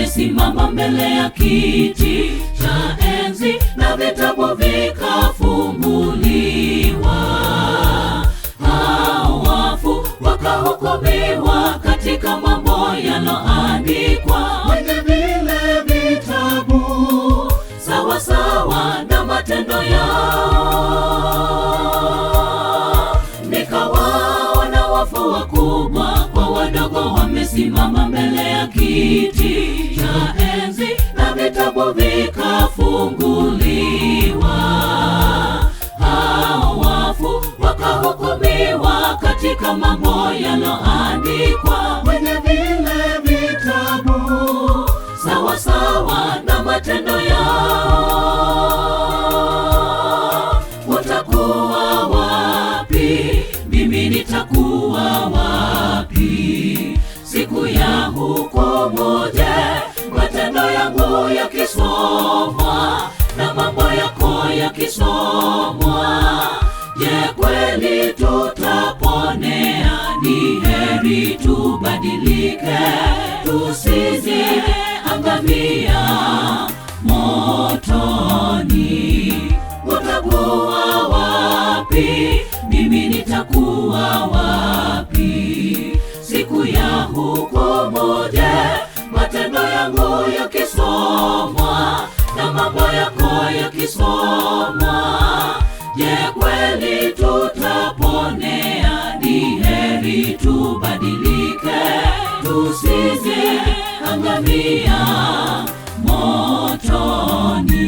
wamesimama mbele ya kiti cha enzi, na vitabu vikafunguliwa. Hao wafu wakahukumiwa katika mambo yaloandikwa kwenye vile vitabu, sawa sawa na matendo yao. Nikawaona wafu wakubwa kwa wadogo wamesimama mbele ya kiti cha enzi, na vitabu vikafunguliwa. Hao wafu wakahukumiwa katika mambo yaloandikwa kwenye vile vitabu, sawa sawa na matendo yao. Watakuwa wapi? Mimi nitakuwa wapi siku ya hukumu? Je, matendo yangu yakisomwa na mambo yako yakisomwa, je, kweli tutaponea? Ni heri tubadilike, tusije angamia motoni. Utakuwa wapi? Mimi nitakuwa wapi siku ya hukumu? Je, matendo yangu yakisomwa na mambo yako yakisomwa, je, kweli tutaponea? Ni heri tubadilike, tusije angamia motoni.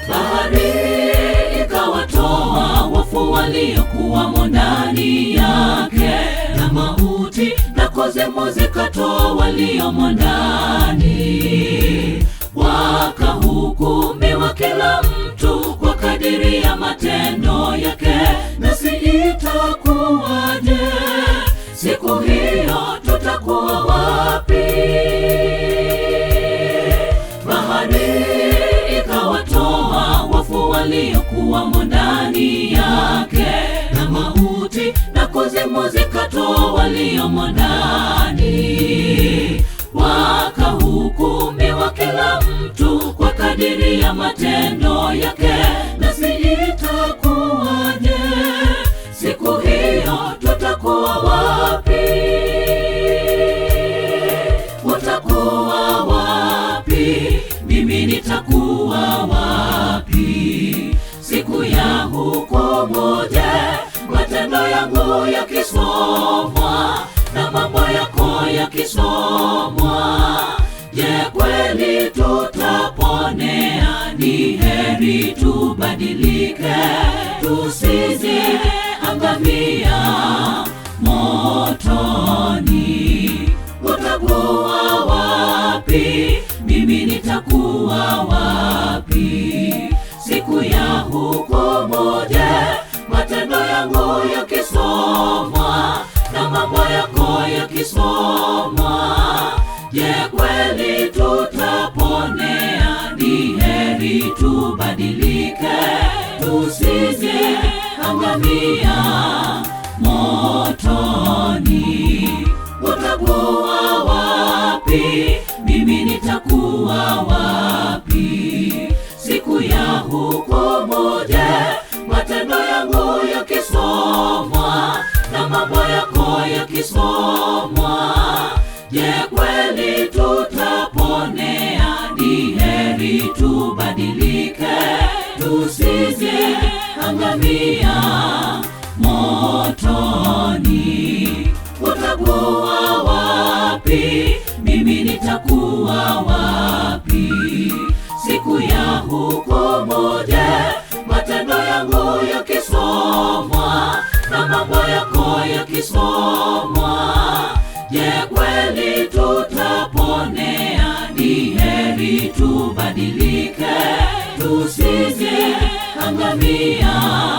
Bahari ikawatoa wafu waliokuwamo ndani yake, na mauti na kuzimu zikatoa waliomo ndani. Wakahukumiwa kila mtu kwa kadiri ya matendo yake. Nasi itakuwaje siku hiyo? Tutakuwa wapi? Bahari ikawatoa wafu waliokuwamo ndani yake, na mauti na kuzimu zikatoa waliomo ndani. Wakahukumiwa kila mtu kwa kadiri ya matendo yake. Nasi itakuwaje siku hiyo? Tutakuwa wapi? Utakuwa wapi? Mimi nitakuwa wapi siku ya hukumu? Je, matendo yangu yakisomwa na mambo yako yakisomwa, je, kweli tutaponea? Ni heri tubadilike, tusije angamia motoni. Utakuwa wapi? Mimi nitakuwa wapi siku ya hukumu? Je, matendo yangu yakisomwa na mambo yako yakisomwa, je, kweli tutaponea? Ni heri tubadilike, tusije angamia motoni. Utakuwa wapi? Mimi nitakuwa wapi siku ya hukumu? Je, matendo yangu yakisomwa na mambo yako yakisomwa, je, kweli tutaponea? Ni heri tubadilike, tusije angamia motoni. Utakuwa wapi? Mimi nitakuwa wapi siku ya hukumu? Je, matendo yangu yakisomwa na mambo yako yakisomwa, je, kweli tutaponea? Ni heri tubadilike, tusije angamia.